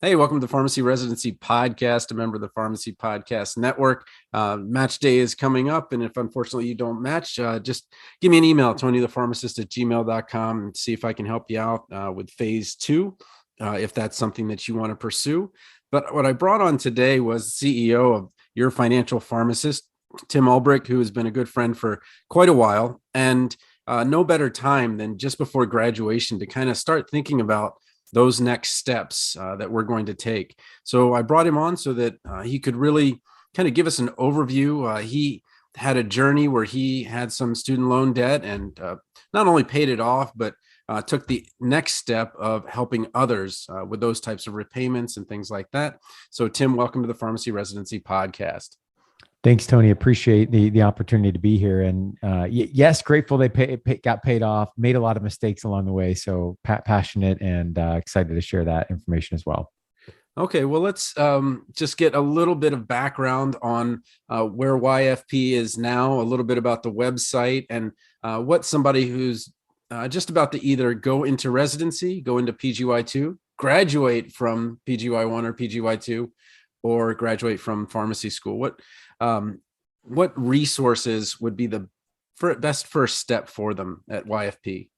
Hey, welcome to the Pharmacy Residency Podcast, a member of the Pharmacy Podcast Network. Match day is coming up, and if unfortunately you don't match, just give me an email, tonythepharmacist@gmail.com, and see if I can help you out with phase two, if that's something that you want to pursue. But what I brought on today was CEO of Your Financial Pharmacist, Tim Ulbrich, who has been a good friend for quite a while, and no better time than just before graduation to kind of start thinking about those next steps that we're going to take. So I brought him on so that he could really kind of give us an overview. He had a journey where he had some student loan debt and not only paid it off, but took the next step of helping others with those types of repayments and things like that. So Tim, welcome to the Pharmacy Residency Podcast. Thanks, Tony. Appreciate the opportunity to be here. And yes, grateful they got paid off. Made a lot of mistakes along the way. So passionate and excited to share that information as well. Okay, well, let's just get a little bit of background on where YFP is now, a little bit about the website, and what somebody who's just about to either go into residency, go into PGY2, graduate from PGY1 or PGY2, or graduate from pharmacy school. What resources would be the best first step for them at YFP?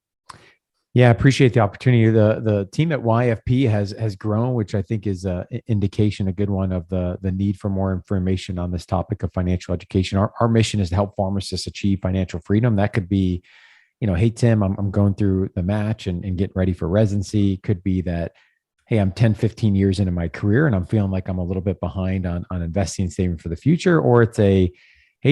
Yeah, I appreciate the opportunity. The team at YFP has grown, which I think is an indication, a good one, of the need for more information on this topic of financial education. Our mission is to help pharmacists achieve financial freedom. That could be, hey, Tim, I'm going through the match and getting ready for residency. Could be that, hey, I'm 10, 15 years into my career and I'm feeling like I'm a little bit behind on investing and saving for the future. Or it's hey,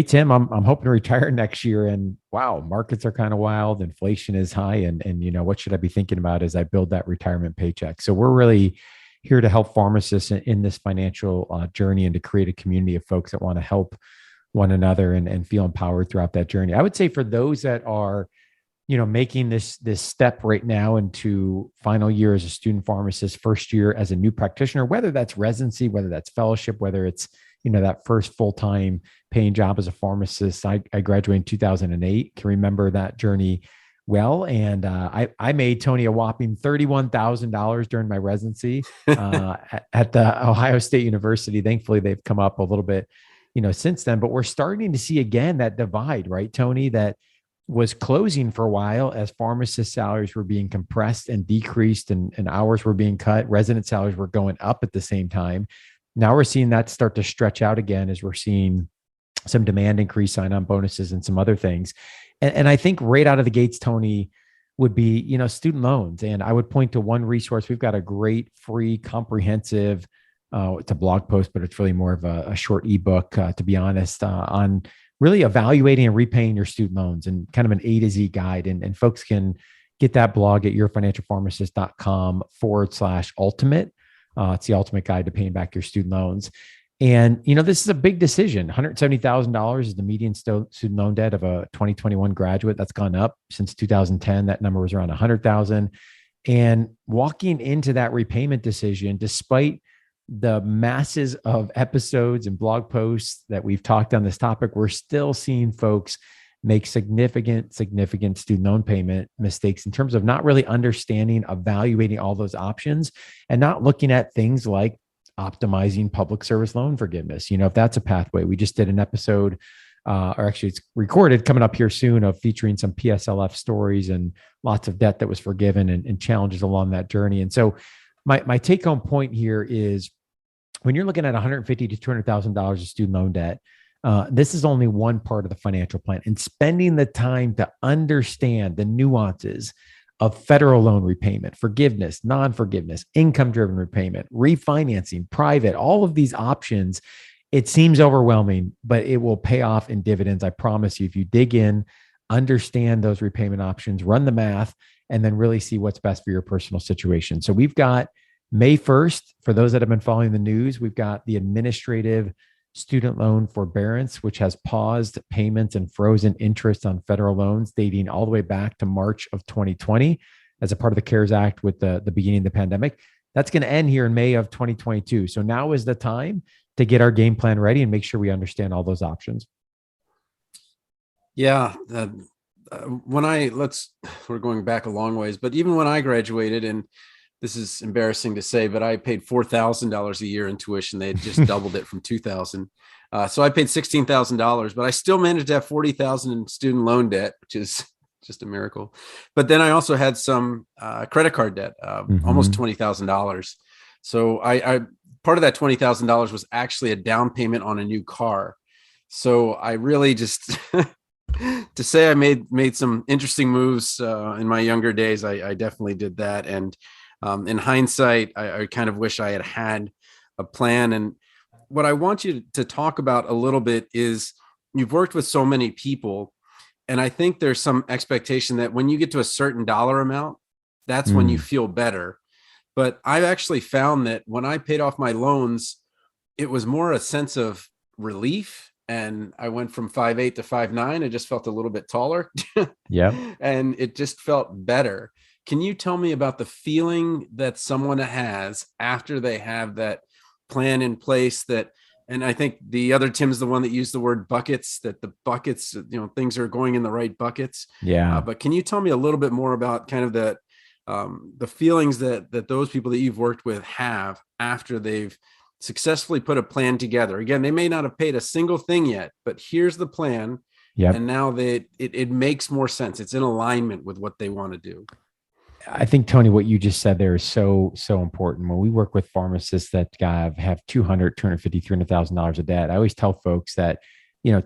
Tim, I'm hoping to retire next year and wow, markets are kind of wild. Inflation is high. And what should I be thinking about as I build that retirement paycheck? So we're really here to help pharmacists in this financial journey and to create a community of folks that want to help one another and feel empowered throughout that journey. I would say for those that are making this step right now into final year as a student pharmacist, first year as a new practitioner, whether that's residency, whether that's fellowship, whether it's, that first full-time paying job as a pharmacist. I graduated in 2008, can remember that journey well. And I made, Tony, a whopping $31,000 during my residency at the Ohio State University. Thankfully, they've come up a little bit, since then, but we're starting to see again that divide, right, Tony, that was closing for a while as pharmacist salaries were being compressed and decreased and hours were being cut. Resident salaries were going up at the same time. Now we're seeing that start to stretch out again as we're seeing some demand increase, sign-on bonuses, and some other things. And I think right out of the gates, Tony, would be, student loans. And I would point to one resource. We've got a great, free, comprehensive, it's a blog post, but it's really more of a short ebook, to be honest, on really evaluating and repaying your student loans and kind of an A to Z guide. And folks can get that blog at yourfinancialpharmacist.com/ultimate. It's the ultimate guide to paying back your student loans. And, this is a big decision. $170,000 is the median student loan debt of a 2021 graduate. That's gone up since 2010. That number was around 100,000. And walking into that repayment decision, despite the masses of episodes and blog posts that we've talked on this topic, we're still seeing folks make significant student loan payment mistakes in terms of not really understanding, evaluating all those options, and not looking at things like optimizing public service loan forgiveness. If that's a pathway. We just did an episode, or actually it's recorded, coming up here soon, of featuring some PSLF stories and lots of debt that was forgiven and challenges along that journey. And so my take home point here is, when you're looking at $150,000 to $200,000 of student loan debt, this is only one part of the financial plan. And spending the time to understand the nuances of federal loan repayment, forgiveness, non-forgiveness, income-driven repayment, refinancing, private, all of these options, it seems overwhelming, but it will pay off in dividends. I promise you, if you dig in, understand those repayment options, run the math, and then really see what's best for your personal situation. So we've got May 1st, for those that have been following the news, we've got the administrative student loan forbearance, which has paused payments and frozen interest on federal loans dating all the way back to March of 2020 as a part of the CARES Act with the beginning of the pandemic. That's going to end here in May of 2022. So now is the time to get our game plan ready and make sure we understand all those options. Yeah. We're going back a long ways, but even when I graduated, and this is embarrassing to say, but I paid $4,000 a year in tuition. They had just doubled it from 2,000. So I paid $16,000, but I still managed to have 40,000 in student loan debt, which is just a miracle. But then I also had some credit card debt, almost $20,000. So I part of that $20,000 was actually a down payment on a new car. So I really just to say I made some interesting moves in my younger days. I definitely did that. And in hindsight, I kind of wish I had a plan. And what I want you to talk about a little bit is you've worked with so many people. And I think there's some expectation that when you get to a certain dollar amount, that's when you feel better. But I've actually found that when I paid off my loans, it was more a sense of relief. And I went from 5'8" to 5'9". I just felt a little bit taller. Yeah. And it just felt better. Can you tell me about the feeling that someone has after they have that plan in place? And I think the other Tim's the one that used the word buckets, that the buckets, things are going in the right buckets. Yeah. But can you tell me a little bit more about kind of the feelings that those people that you've worked with have after they've successfully put a plan together? Again, they may not have paid a single thing yet, but here's the plan. Yeah. And now it makes more sense. It's in alignment with what they want to do. I think, Tony, what you just said there is so important. When we work with pharmacists that have $200,000, $250,000, $300,000 of debt, I always tell folks that,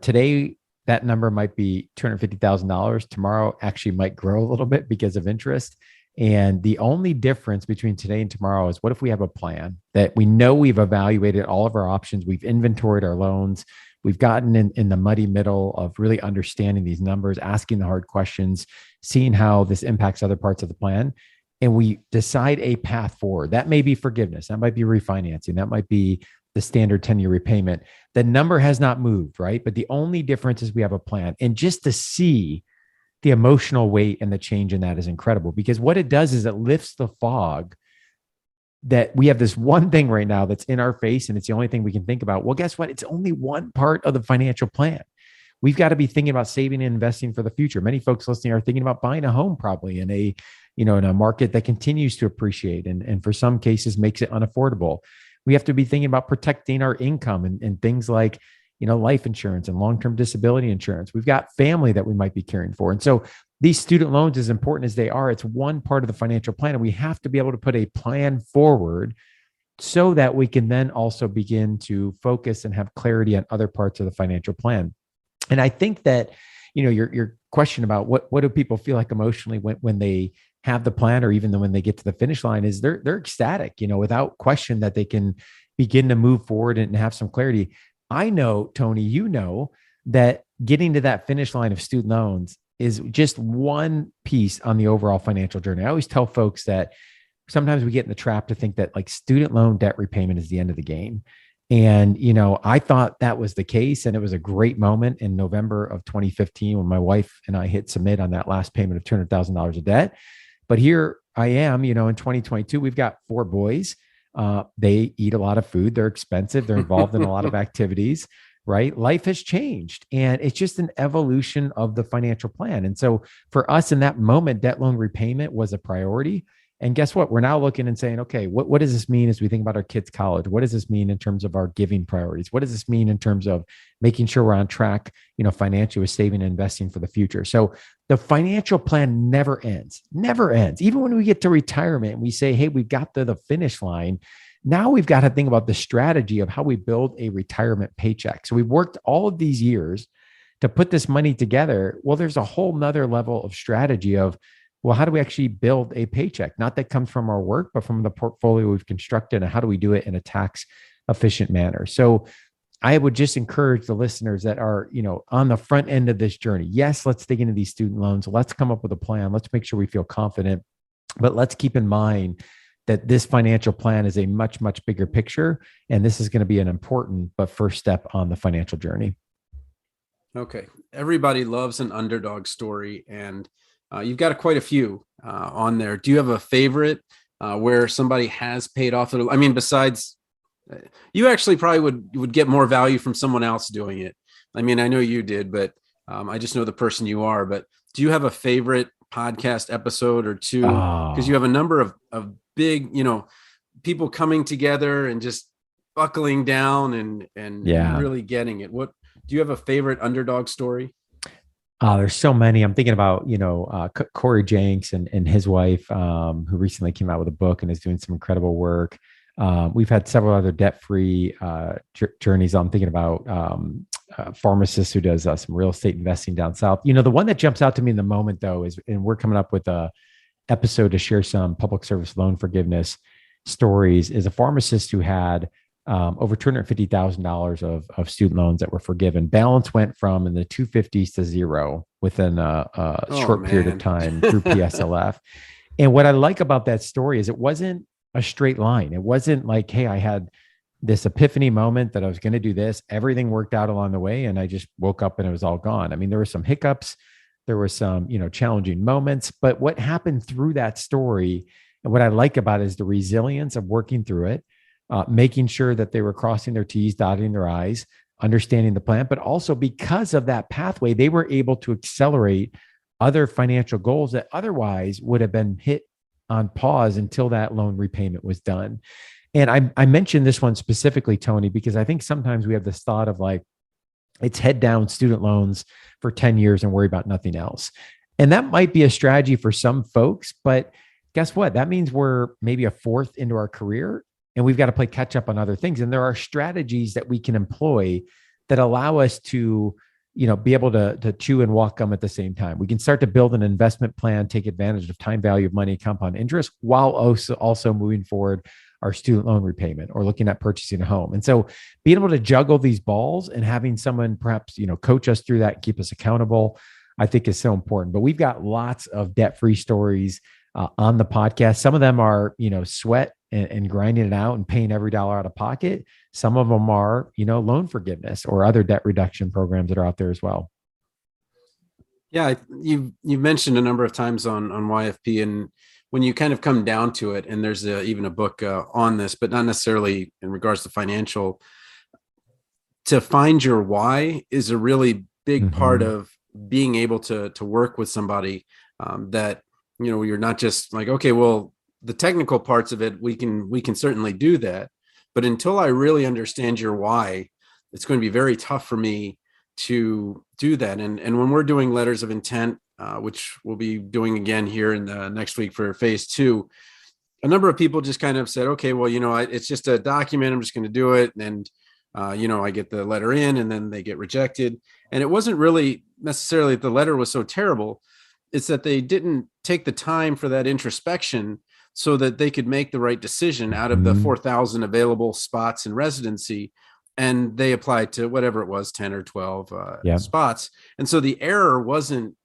today that number might be $250,000. Tomorrow actually might grow a little bit because of interest. And the only difference between today and tomorrow is, what if we have a plan that we know we've evaluated all of our options, we've inventoried our loans, we've gotten in the muddy middle of really understanding these numbers, asking the hard questions, seeing how this impacts other parts of the plan, and we decide a path forward. That may be forgiveness. That might be refinancing. That might be the standard 10-year repayment. The number has not moved, right? But the only difference is we have a plan. And just to see the emotional weight and the change in that is incredible, because what it does is it lifts the fog that we have this one thing right now that's in our face and it's the only thing we can think about. Well, guess what? It's only one part of the financial plan. We've got to be thinking about saving and investing for the future. Many folks listening are thinking about buying a home, probably in a market that continues to appreciate and for some cases makes it unaffordable. We have to be thinking about protecting our income and things like, life insurance and long-term disability insurance. We've got family that we might be caring for. And so these student loans, as important as they are, it's one part of the financial plan. And we have to be able to put a plan forward so that we can then also begin to focus and have clarity on other parts of the financial plan. And I think that, your question about what do people feel like emotionally when they have the plan, or even when they get to the finish line, is they're ecstatic, without question, that they can begin to move forward and have some clarity. I know, Tony, that getting to that finish line of student loans is just one piece on the overall financial journey. I always tell folks that sometimes we get in the trap to think that like student loan debt repayment is the end of the game. And, I thought that was the case. And it was a great moment in November of 2015 when my wife and I hit submit on that last payment of $200,000 of debt. But here I am, in 2022, we've got 4 boys. They eat a lot of food. They're expensive. They're involved in a lot of activities, right? Life has changed, and it's just an evolution of the financial plan. And so for us in that moment, debt loan repayment was a priority. And guess what? We're now looking and saying, okay, what does this mean as we think about our kids' college? What does this mean in terms of our giving priorities? What does this mean in terms of making sure we're on track, financially, with saving and investing for the future? So the financial plan never ends. Even when we get to retirement and we say, hey, we've got to the finish line. Now we've got to think about the strategy of how we build a retirement paycheck. So we've worked all of these years to put this money together. Well, there's a whole nother level of strategy of, well, how do we actually build a paycheck? Not that comes from our work, but from the portfolio we've constructed, and how do we do it in a tax efficient manner? So I would just encourage the listeners that are, on the front end of this journey. Yes, let's dig into these student loans. Let's come up with a plan. Let's make sure we feel confident, but let's keep in mind that this financial plan is a much, much bigger picture. And this is going to be an important but first step on the financial journey. Okay. Everybody loves an underdog story, and you've got quite a few on there. Do you have a favorite where somebody has paid off? I mean, besides, you actually probably would get more value from someone else doing it. I mean, I know you did, but I just know the person you are. But do you have a favorite podcast episode or two, because you Oh, have a number of big, people coming together and just buckling down and yeah. really getting it. What do you have a favorite underdog story? There's so many. I'm thinking about, Corey Jenks and his wife, who recently came out with a book and is doing some incredible work. We've had several other debt-free journeys. I'm thinking about a pharmacist who does some real estate investing down south. The one that jumps out to me in the moment, though, is, and we're coming up with a episode to share some public service loan forgiveness stories, is a pharmacist who had over $250,000 of student loans that were forgiven. Balance went from in the 250s to zero within a Oh short period of man. time through PSLF. And what I like about that story is it wasn't a straight line. It wasn't like, hey, I had this epiphany moment that I was going to do this. Everything worked out along the way, and I just woke up and it was all gone. I mean, there were some hiccups, there were some, challenging moments, but what happened through that story, and what I like about it, is the resilience of working through it, making sure that they were crossing their T's, dotting their I's, understanding the plan, but also because of that pathway, they were able to accelerate other financial goals that otherwise would have been hit on pause until that loan repayment was done. And I mentioned this one specifically, Tony, because I think sometimes we have this thought of like, it's head down student loans for 10 years and worry about nothing else. And that might be a strategy for some folks, but guess what? That means we're maybe a fourth into our career and we've got to play catch up on other things. And there are strategies that we can employ that allow us to, be able to chew and walk gum at the same time. We can start to build an investment plan, take advantage of time value of money, compound interest, while also moving forward our student loan repayment or looking at purchasing a home. And so being able to juggle these balls and having someone perhaps, coach us through that and keep us accountable, I think is so important. But we've got lots of debt-free stories on the podcast. Some of them are, sweat and grinding it out and paying every dollar out of pocket. Some of them are, loan forgiveness or other debt reduction programs that are out there as well. Yeah, you've mentioned a number of times on YFP, and when you kind of come down to it, and there's even a book on this, but not necessarily in regards to financial, to find your why is a really big part Mm-hmm. of being able to work with somebody that you're not just like, okay, well, the technical parts of it, we can certainly do that, but until I really understand your why, it's going to be very tough for me to do that. And when we're doing letters of intent, which we'll be doing again here in the next week for phase 2, a number of people just kind of said, okay, well, it's just a document, I'm just going to do it. And I get the letter in and then they get rejected. And it wasn't really necessarily that the letter was so terrible. It's that they didn't take the time for that introspection so that they could make the right decision out of the Mm-hmm. 4,000 available spots in residency. And they applied to whatever it was, 10 or 12 Yeah. spots. And so the error wasn't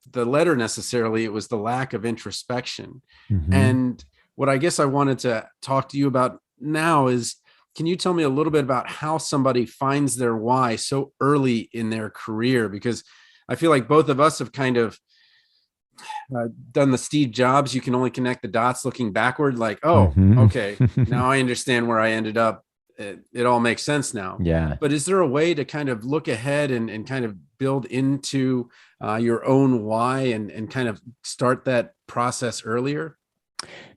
the letter necessarily, it was the lack of introspection. Mm-hmm. And what I guess I wanted to talk to you about now is, can you tell me a little bit about how somebody finds their why so early in their career? Because I feel like both of us have kind of done the Steve Jobs, you can only connect the dots looking backward, like, oh, okay, Mm-hmm. now I understand where I ended up. It all makes sense now. Yeah. But is there a way to kind of look ahead and kind of build into your own why and kind of start that process earlier?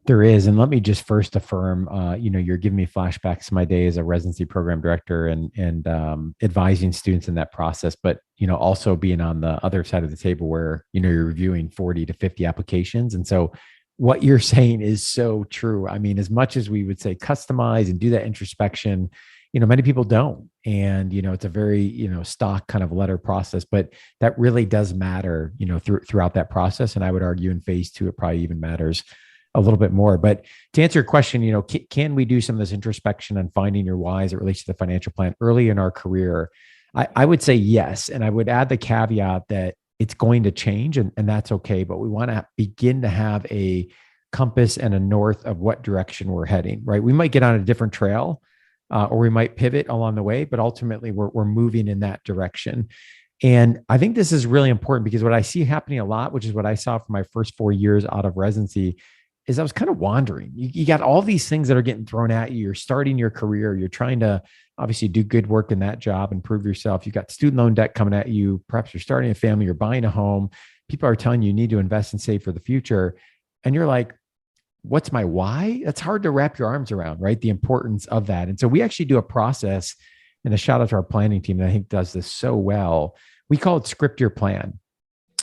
There is. And let me just first affirm, you're giving me flashbacks to my day as a residency program director and advising students in that process, but, also being on the other side of the table where, you're reviewing 40 to 50 applications. And so what you're saying is so true. I mean, as much as we would say customize and do that introspection, many people don't. And, it's a very, stock kind of letter process, but that really does matter, throughout that process. And I would argue in phase 2, it probably even matters a little bit more. But to answer your question, can we do some of this introspection and finding your why as it relates to the financial plan early in our career? I would say yes. And I would add the caveat that it's going to change and that's okay. But we want to begin to have a compass and a north of what direction we're heading, right? We might get on a different trail or we might pivot along the way, but ultimately we're moving in that direction. And I think this is really important because what I see happening a lot, which is what I saw for my first 4 years out of residency, is I was kind of wandering. You got all these things that are getting thrown at you. You're starting your career. You're trying to obviously do good work in that job, improve yourself. You got student loan debt coming at you. Perhaps you're starting a family, you're buying a home. People are telling you need to invest and save for the future. And you're like, what's my why? That's hard to wrap your arms around, right? The importance of that. And so we actually do a process, and a shout out to our planning team that I think does this so well. We call it script your plan.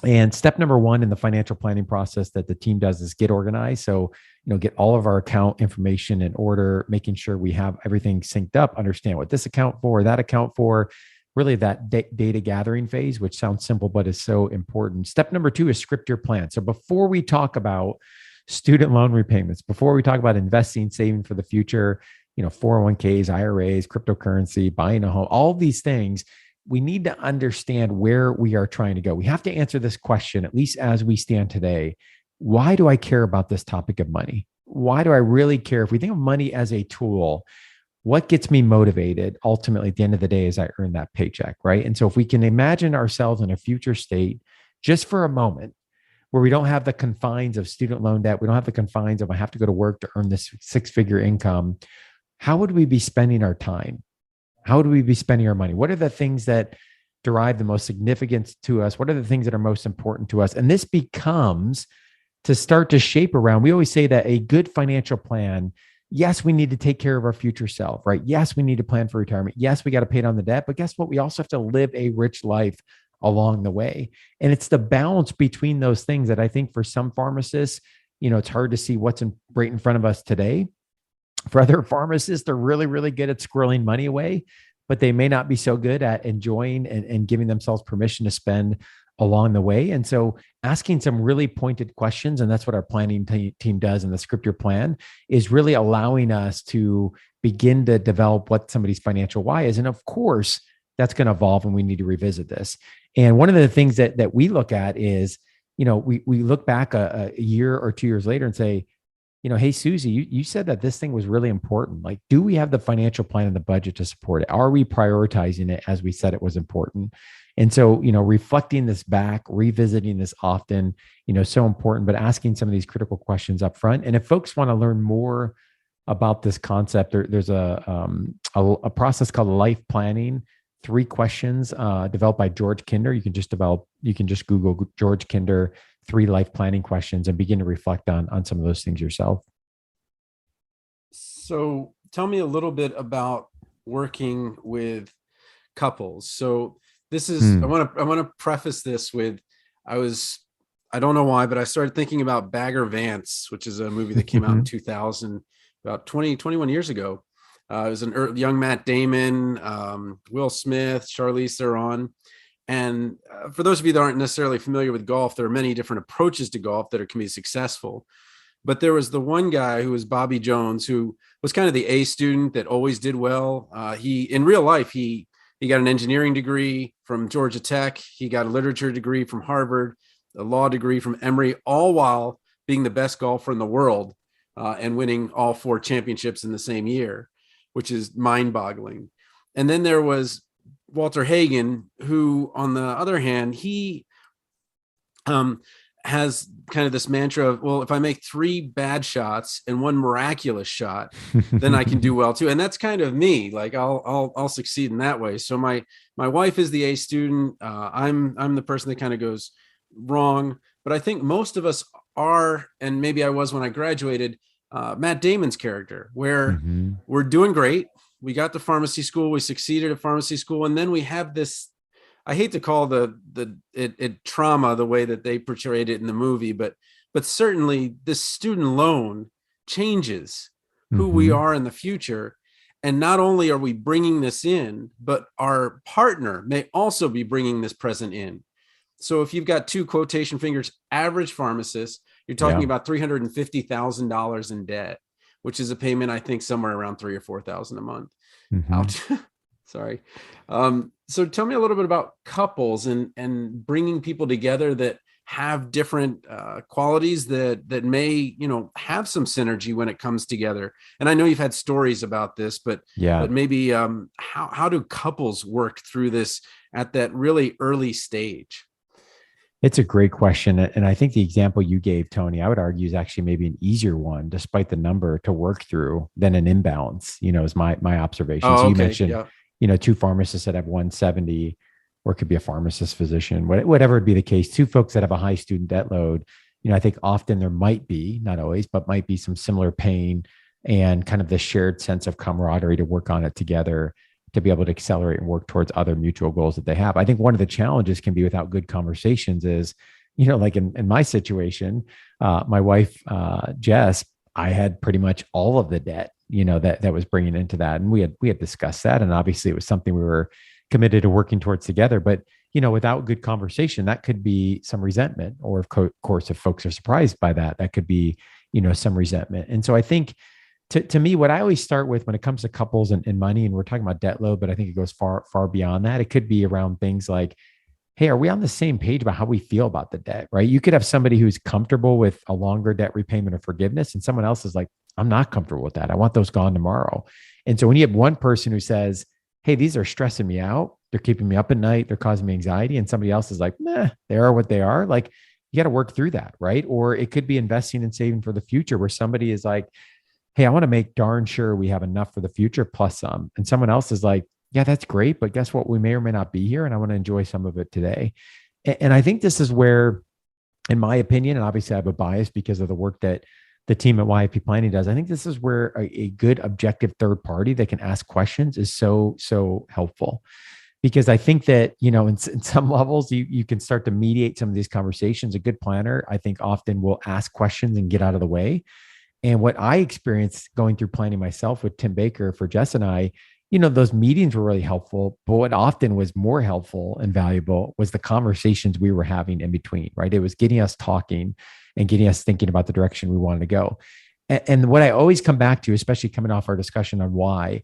And step number one in the financial planning process that the team does is get organized. So, get all of our account information in order, making sure we have everything synced up, understand what this account for, that account for, really that data gathering phase, which sounds simple, but is so important. Step number two is script your plan. So before we talk about student loan repayments, before we talk about investing, saving for the future, 401ks, IRAs, cryptocurrency, buying a home, all these things, we need to understand where we are trying to go. We have to answer this question, at least as we stand today. Why do I care about this topic of money? Why do I really care? If we think of money as a tool, what gets me motivated ultimately at the end of the day is I earn that paycheck, right? And so if we can imagine ourselves in a future state just for a moment, where we don't have the confines of student loan debt, we don't have the confines of I have to go to work to earn this six-figure income, how would we be spending our time? How would we be spending our money? What are the things that derive the most significance to us? What are the things that are most important to us? And this becomes to start to shape around. We always say that a good financial plan, yes, we need to take care of our future self, right? Yes, we need to plan for retirement. Yes, we got to pay down the debt, but guess what? We also have to live a rich life along the way. And it's the balance between those things that I think for some pharmacists, it's hard to see what's right in front of us today. For other pharmacists, they're really, really good at squirreling money away, but they may not be so good at enjoying and giving themselves permission to spend along the way. And so asking some really pointed questions, and that's what our planning team does in the Script Your Plan, is really allowing us to begin to develop what somebody's financial why is. And of course, that's going to evolve and we need to revisit this. And one of the things that we look at is, we look back a year or 2 years later and say, hey, Susie, you said that this thing was really important. Like, do we have the financial plan and the budget to support it? Are we prioritizing it as we said it was important? And so, reflecting this back, revisiting this often, so important, but asking some of these critical questions up front. And if folks want to learn more about this concept, there's a process called life planning, 3 questions developed by George Kinder. You can just Google George Kinder 3 life planning questions and begin to reflect on some of those things yourself. So tell me a little bit about working with couples. So this is, I want to preface this with, I don't know why, but I started thinking about Bagger Vance, which is a movie that came out in 2000, about 21 years ago. It was young Matt Damon, Will Smith, Charlize Theron. And for those of you that aren't necessarily familiar with golf, there are many different approaches to golf that can be successful. But there was the one guy who was Bobby Jones, who was kind of the A student that always did well. In real life, he got an engineering degree from Georgia Tech. He got a literature degree from Harvard, a law degree from Emory, all while being the best golfer in the world and winning all 4 championships in the same year, which is mind-boggling. And then there was Walter Hagen, who, on the other hand, he has kind of this mantra of, well, if I make 3 bad shots and 1 miraculous shot, then I can do well too. And that's kind of me. Like I'll succeed in that way. So my wife is the A student. I'm the person that kind of goes wrong. But I think most of us are, and maybe I was when I graduated, Matt Damon's character, where we're doing great. We got to pharmacy school. We succeeded at pharmacy school. And then we have this, I hate to call it trauma the way that they portrayed it in the movie, but certainly this student loan changes who we are in the future. And not only are we bringing this in, but our partner may also be bringing this present in. So if you've got 2 quotation fingers, average pharmacist, you're talking about $350,000 in debt, which is a payment, I think, somewhere around $3,000 or $4,000 a month. Ouch. Sorry. So tell me a little bit about couples and bringing people together that have different qualities that may, have some synergy when it comes together. And I know you've had stories about this, but maybe how do couples work through this at that really early stage? It's a great question. And I think the example you gave, Tony, I would argue is actually maybe an easier one, despite the number to work through than an imbalance, is my observation. So Oh, you okay. mentioned, Yeah. two pharmacists that have 170, or it could be a pharmacist physician, whatever would be the case, two folks that have a high student debt load. I think often there might be, not always, but might be some similar pain and kind of the shared sense of camaraderie to work on it together, to be able to accelerate and work towards other mutual goals that they have. I think one of the challenges can be without good conversations is, like in my situation, my wife, Jess, I had pretty much all of the debt, that was bringing into that. And we had discussed that. And obviously it was something we were committed to working towards together. But, without good conversation, that could be some resentment, or of course, if folks are surprised by that, that could be, some resentment. And so I think, to me, what I always start with when it comes to couples and money, and we're talking about debt load, but I think it goes far, far beyond that. It could be around things like, hey, are we on the same page about how we feel about the debt, right? You could have somebody who's comfortable with a longer debt repayment or forgiveness, and someone else is like, I'm not comfortable with that. I want those gone tomorrow. And so when you have one person who says, hey, these are stressing me out, they're keeping me up at night, they're causing me anxiety, and somebody else is like, nah, they are what they are. Like, you got to work through that, right? Or it could be investing and saving for the future, where somebody is like, hey, I want to make darn sure we have enough for the future plus some. And someone else is like, yeah, that's great, but guess what? We may or may not be here, and I want to enjoy some of it today. And I think this is where, in my opinion, and obviously I have a bias because of the work that the team at YFP Planning does, I think this is where a good objective third party that can ask questions is so, so helpful. Because I think that, in some levels, you can start to mediate some of these conversations. A good planner, I think, often will ask questions and get out of the way. And what I experienced going through planning myself with Tim Baker for Jess and I, those meetings were really helpful. But what often was more helpful and valuable was the conversations we were having in between, right? It was getting us talking and getting us thinking about the direction we wanted to go. And what I always come back to, especially coming off our discussion on why,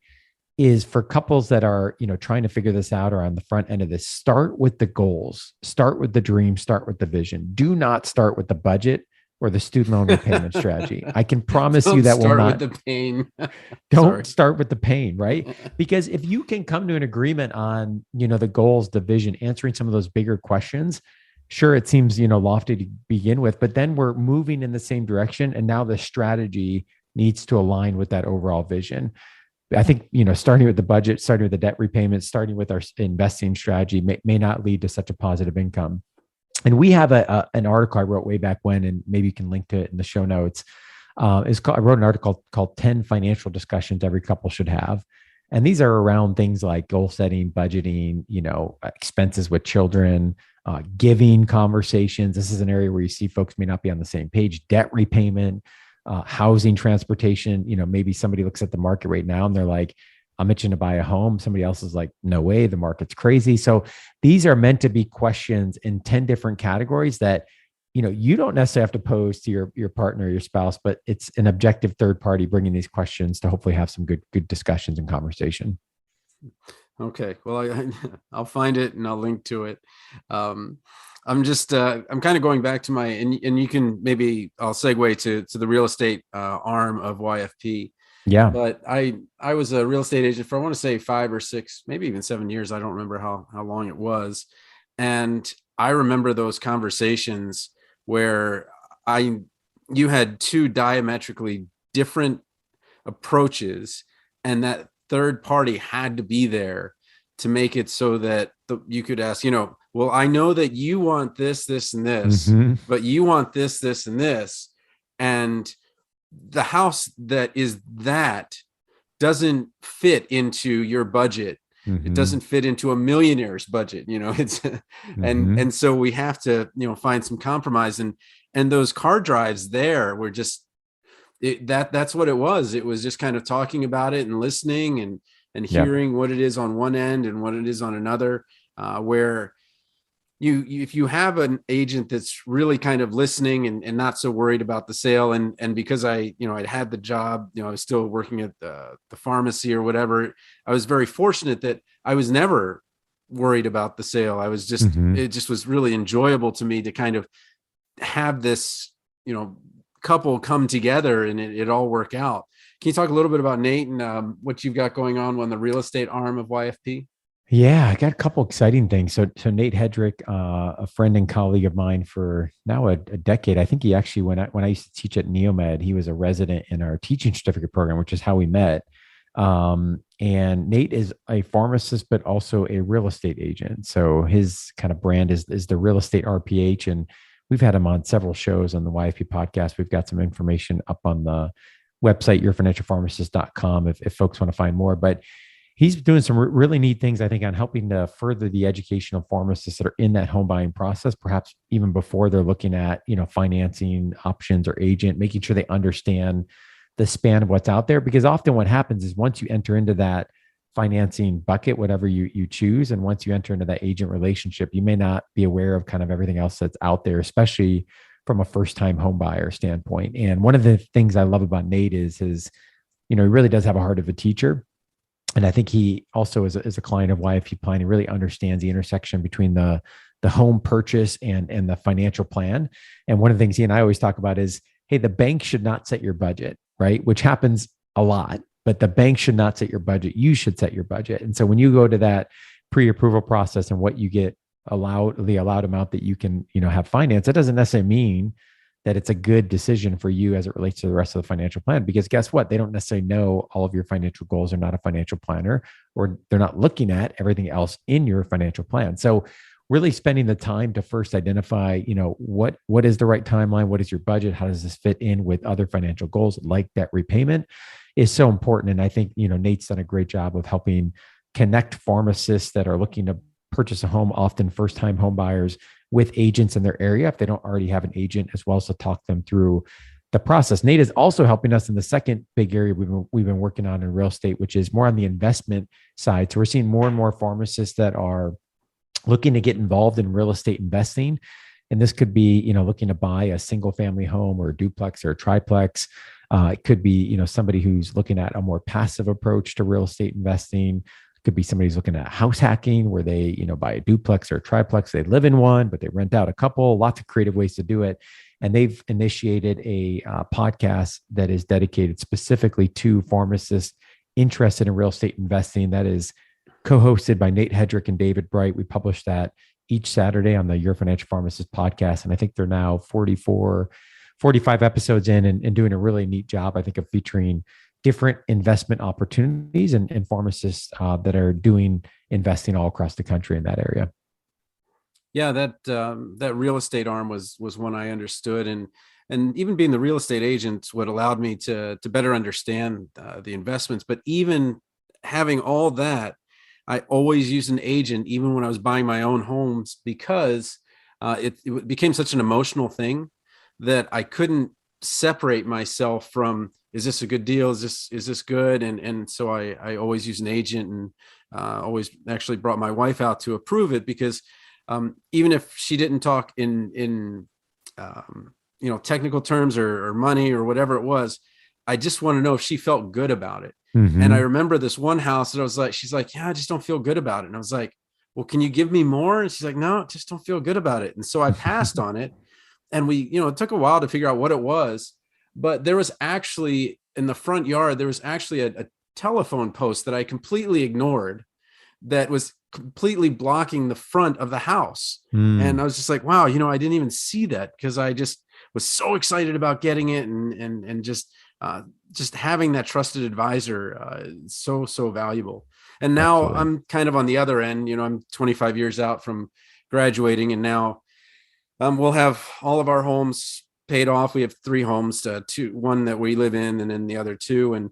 is for couples that are, trying to figure this out or on the front end of this, start with the goals, start with the dream, start with the vision. Do not start with the budget or the student loan repayment strategy. I can promise you Don't that will start not. with the pain. Don't start with the pain, right? Because if you can come to an agreement on, the goals, the vision, answering some of those bigger questions, sure, it seems, lofty to begin with, but then we're moving in the same direction. And now the strategy needs to align with that overall vision. I think, starting with the budget, starting with the debt repayment, starting with our investing strategy may not lead to such a positive income. And we have an article I wrote way back when, and maybe you can link to it in the show notes. I wrote an article called 10 Financial Discussions Every Couple Should Have. And these are around things like goal setting, budgeting, expenses with children, giving conversations. This is an area where you see folks may not be on the same page, debt repayment, housing, transportation. Maybe somebody looks at the market right now and they're like, I'm itching to buy a home. Somebody else is like, no way, the market's crazy. So these are meant to be questions in 10 different categories that, you don't necessarily have to pose to your partner or your spouse, but it's an objective third party bringing these questions to hopefully have some good discussions and conversation. Okay. Well, I'll find it and I'll link to it. I'm kind of going back to and you can maybe I'll segue to the real estate arm of YFP. Yeah. But I was a real estate agent for, I want to say 5 or 6, maybe even 7 years. I don't remember how long it was. And I remember those conversations where you had two diametrically different approaches, and that third party had to be there to make it so that you could ask, well, I know that you want this, this, and this, but you want this, this, and this. And the house that doesn't fit into your budget. It doesn't fit into a millionaire's budget, it's and so we have to, find some compromise, and those car drives there were just that's what it was. It was just kind of talking about it and listening and hearing what it is on one end and what it is on another, where if you have an agent that's really kind of listening and not so worried about the sale, and because I'd had the job, I was still working at the pharmacy or whatever, I was very fortunate that I was never worried about the sale. I was just it just was really enjoyable to me to kind of have this couple come together and it all work out. Can you talk a little bit about Nate and what you've got going on the real estate arm of YFP? Yeah, I got a couple exciting things. So Nate Hedrick, a friend and colleague of mine for now a decade. I think he actually, when I used to teach at Neomed, he was a resident in our teaching certificate program, which is how we met. And Nate is a pharmacist, but also a real estate agent. So his kind of brand is the real estate RPH, and we've had him on several shows on the YFP podcast. We've got some information up on the website, yourfinancialpharmacist.com, if folks want to find more. But he's doing some really neat things, I think, on helping to further the education of pharmacists that are in that home buying process, perhaps even before they're looking at, financing options or agent, making sure they understand the span of what's out there. Because often what happens is once you enter into that financing bucket, whatever you choose, and once you enter into that agent relationship, you may not be aware of kind of everything else that's out there, especially from a first time home buyer standpoint. And one of the things I love about Nate is his, he really does have a heart of a teacher. And I think he also is a client of YFP Plan. He really understands the intersection between the home purchase and the financial plan. And one of the things he and I always talk about is, hey, the bank should not set your budget, right? Which happens a lot, but the bank should not set your budget. You should set your budget. And so when you go to that pre-approval process and what you get the allowed amount that you can, have finance, that doesn't necessarily mean that it's a good decision for you as it relates to the rest of the financial plan. Because guess what? They don't necessarily know all of your financial goals. They're not a financial planner, or they're not looking at everything else in your financial plan. So really spending the time to first identify, what is the right timeline? What is your budget? How does this fit in with other financial goals like debt repayment is so important. And I think, Nate's done a great job of helping connect pharmacists that are looking to purchase a home, often first time home buyers, with agents in their area if they don't already have an agent, as well as to talk them through the process. Nate is also helping us in the second big area we've been working on in real estate, which is more on the investment side. So we're seeing more and more pharmacists that are looking to get involved in real estate investing. And this could be, looking to buy a single family home or a duplex or a triplex. It could be, somebody who's looking at a more passive approach to real estate investing. Could be somebody who's looking at house hacking where they, buy a duplex or a triplex. They live in one, but they rent out a couple, lots of creative ways to do it. And they've initiated a podcast that is dedicated specifically to pharmacists interested in real estate investing. That is co-hosted by Nate Hedrick and David Bright. We publish that each Saturday on the Your Financial Pharmacist podcast. And I think they're now 45 episodes in and doing a really neat job, I think, of featuring different investment opportunities and pharmacists that are doing investing all across the country in that area. Yeah, that real estate arm was one I understood, and even being the real estate agent, what allowed me to better understand the investments. But even having all that, I always used an agent, even when I was buying my own homes, because it became such an emotional thing that I couldn't separate myself from, is this a good deal? Is this good? And so I always use an agent, and always actually brought my wife out to approve it, because even if she didn't talk in technical terms or money or whatever it was, I just want to know if she felt good about it. Mm-hmm. And I remember this one house that I was like, she's like, yeah, I just don't feel good about it. And I was like, well, can you give me more? And she's like, no, just don't feel good about it. And so I passed on it. And it took a while to figure out what it was, but there was actually in the front yard, there was actually a telephone post that I completely ignored that was completely blocking the front of the house. And I was just like, wow, I didn't even see that, because I just was so excited about getting it, and just having that trusted advisor, so valuable. And now Absolutely. I'm kind of on the other end. I'm 25 years out from graduating, and now we'll have all of our homes paid off. We have 3 homes, one that we live in, and then the other 2. And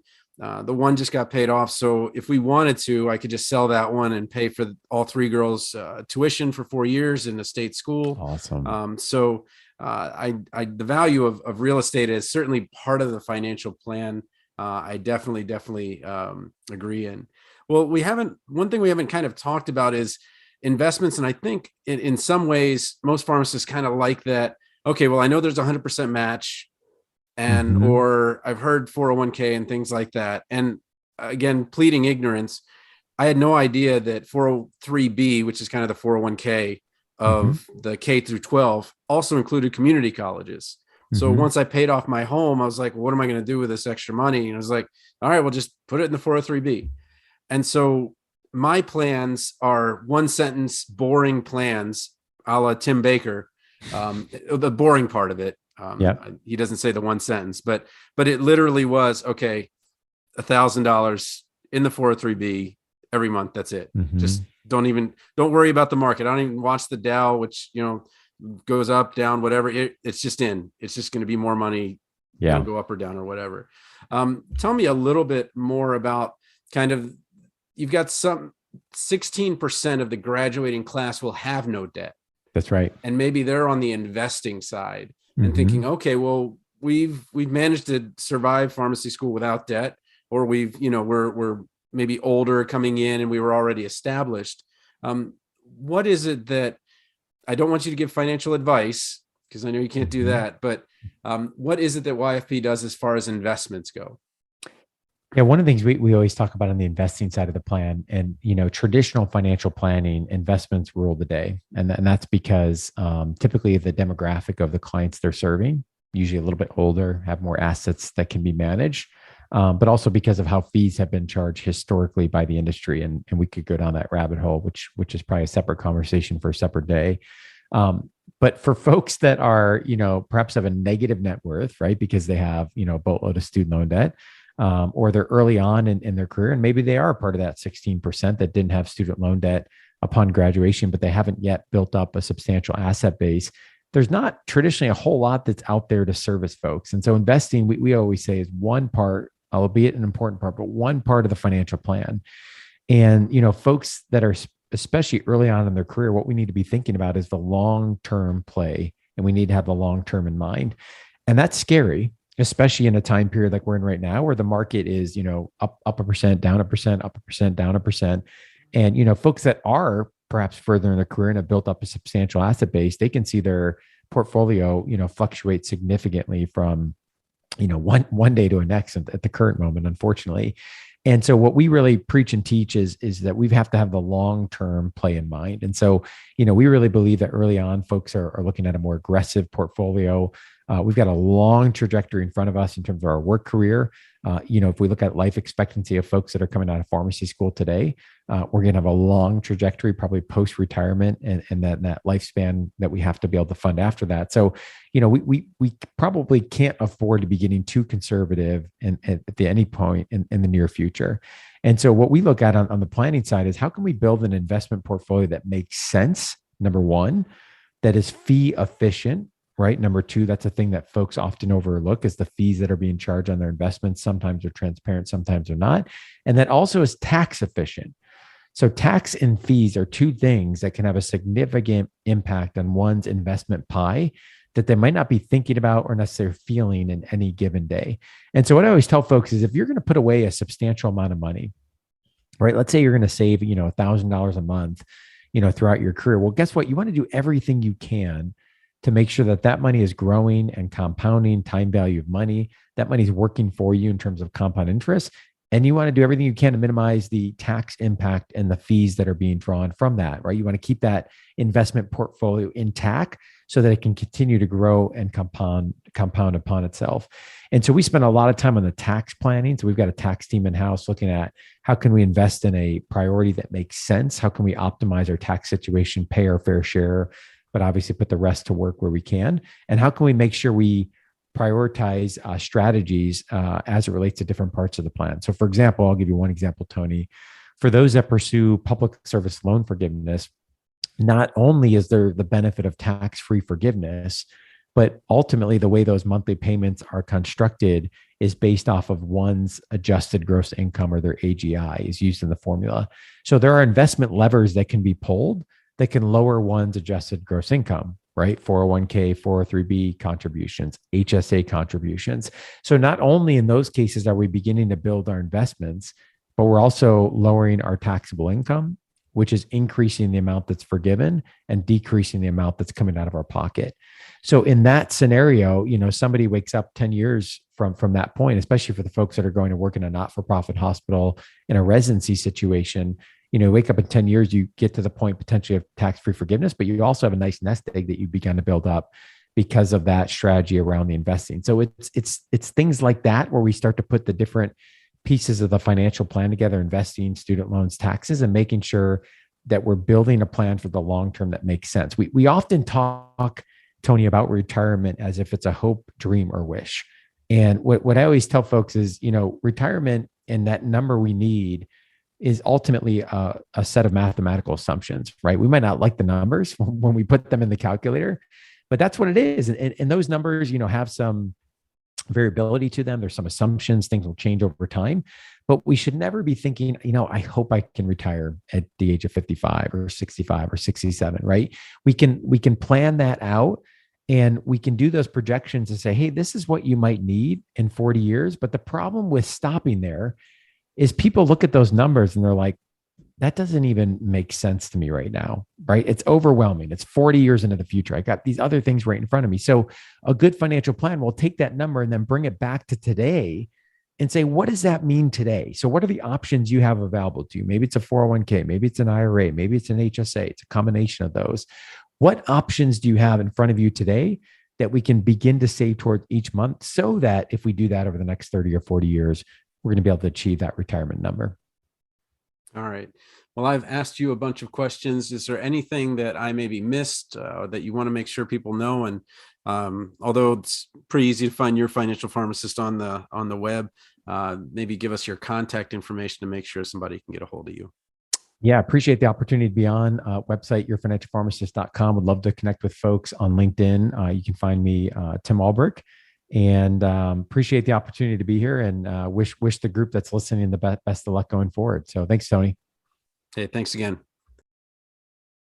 the one just got paid off. So if we wanted to, I could just sell that one and pay for all 3 girls' tuition for 4 years in a state school. Awesome. So the value of real estate is certainly part of the financial plan. I definitely agree. And well, one thing we haven't kind of talked about is investments. And I think in some ways, most pharmacists kind of like that. Okay, well, I know there's 100% match, and Mm-hmm. or I've heard 401k and things like that. And again, pleading ignorance, I had no idea that 403b, which is kind of the 401k Mm-hmm. of the K through 12, also included community colleges. So Mm-hmm. once I paid off my home, I was like, well, what am I going to do with this extra money? And I was like, all right, well, just put it in the 403b. And so my plans are one sentence, boring plans, a la Tim Baker. The boring part of it. Yeah. He doesn't say the one sentence, but it literally was, okay, $1,000 in the 403B every month. That's it. Mm-hmm. Just don't worry about the market. I don't even watch the Dow, which, goes up, down, whatever. It's just going to be more money. Yeah. It'll go up or down or whatever. Tell me a little bit more about kind of, you've got 16% of the graduating class will have no debt. That's right. And maybe they're on the investing side and Mm-hmm. thinking, okay, well, we've managed to survive pharmacy school without debt, or we're maybe older coming in and we were already established. What is it that, I don't want you to give financial advice because I know you can't do that, but what is it that YFP does as far as investments go? Yeah, one of the things we always talk about on the investing side of the plan, and traditional financial planning, investments rule the day, and that's because typically the demographic of the clients they're serving, usually a little bit older, have more assets that can be managed, but also because of how fees have been charged historically by the industry, and we could go down that rabbit hole, which is probably a separate conversation for a separate day. But for folks that are perhaps have a negative net worth, right, because they have a boatload of student loan debt. Or they're early on in their career, and maybe they are part of that 16% that didn't have student loan debt upon graduation, but they haven't yet built up a substantial asset base. There's not traditionally a whole lot that's out there to service folks. And so investing, we always say, is one part, albeit an important part, but one part of the financial plan. And, folks that are especially early on in their career, what we need to be thinking about is the long-term play, and we need to have the long-term in mind. And that's scary, especially in a time period like we're in right now, where the market is, up 1%, down 1%, up 1%, down 1%. And, folks that are perhaps further in their career and have built up a substantial asset base, they can see their portfolio, fluctuate significantly from, one day to the next at the current moment, unfortunately. And so what we really preach and teach is that we have to have the long-term play in mind. And so, we really believe that early on, folks are looking at a more aggressive portfolio. We've got a long trajectory in front of us in terms of our work career. If we look at life expectancy of folks that are coming out of pharmacy school today, we're going to have a long trajectory, probably post-retirement, and that lifespan that we have to be able to fund after that. So, we probably can't afford to be getting too conservative at any point in the near future. And so what we look at on the planning side is, how can we build an investment portfolio that makes sense? Number one, that is fee efficient. Right. Number two, that's a thing that folks often overlook, is the fees that are being charged on their investments. Sometimes they're transparent, sometimes they're not. And that also is tax efficient. So tax and fees are two things that can have a significant impact on one's investment pie that they might not be thinking about or necessarily feeling in any given day. And so what I always tell folks is, if you're going to put away a substantial amount of money, right? Let's say you're going to save, $1,000 a month, throughout your career. Well, guess what? You want to do everything you can to make sure that money is growing and compounding, time value of money. That money is working for you in terms of compound interest. And you want to do everything you can to minimize the tax impact and the fees that are being drawn from that, right? You want to keep that investment portfolio intact so that it can continue to grow and compound upon itself. And so we spend a lot of time on the tax planning. So we've got a tax team in-house looking at, how can we invest in a priority that makes sense? How can we optimize our tax situation, pay our fair share, but obviously put the rest to work where we can? And how can we make sure we prioritize strategies as it relates to different parts of the plan? So for example, I'll give you one example, Tony. For those that pursue public service loan forgiveness, not only is there the benefit of tax-free forgiveness, but ultimately the way those monthly payments are constructed is based off of one's adjusted gross income, or their AGI is used in the formula. So there are investment levers that can be pulled that can lower one's adjusted gross income, right? 401k, 403b contributions, HSA contributions. So not only in those cases are we beginning to build our investments, but we're also lowering our taxable income, which is increasing the amount that's forgiven and decreasing the amount that's coming out of our pocket. So in that scenario, somebody wakes up 10 years from that point, especially for the folks that are going to work in a not-for-profit hospital in a residency situation. Wake up in 10 years, you get to the point potentially of tax-free forgiveness, but you also have a nice nest egg that you've begun to build up because of that strategy around the investing. So it's things like that where we start to put the different pieces of the financial plan together, investing, student loans, taxes, and making sure that we're building a plan for the long term that makes sense. We often talk, Tony, about retirement as if it's a hope, dream, or wish. And what I always tell folks is, retirement and that number we need is ultimately a set of mathematical assumptions, right? We might not like the numbers when we put them in the calculator, but that's what it is. And those numbers, have some variability to them. There's some assumptions, things will change over time, but we should never be thinking, I hope I can retire at the age of 55 or 65 or 67, right? We can plan that out, and we can do those projections and say, hey, this is what you might need in 40 years. But the problem with stopping there is people look at those numbers and they're like, that doesn't even make sense to me right now, right? It's overwhelming. It's 40 years into the future. I got these other things right in front of me. So a good financial plan will take that number and then bring it back to today and say, what does that mean today? So what are the options you have available to you? Maybe it's a 401k, maybe it's an IRA, maybe it's an HSA. It's a combination of those. What options do you have in front of you today that we can begin to save towards each month, so that if we do that over the next 30 or 40 years, we're going to be able to achieve that retirement number? All right. Well, I've asked you a bunch of questions. Is there anything that I maybe missed that you want to make sure people know? And although it's pretty easy to find your financial pharmacist on the web, maybe give us your contact information to make sure somebody can get a hold of you. Yeah, appreciate the opportunity to be on website, yourfinancialpharmacist.com. Would love to connect with folks on LinkedIn. You can find me, Tim Ulbrich, and appreciate the opportunity to be here, and wish the group that's listening the best of luck going forward. So thanks, Tony. Hey, thanks again.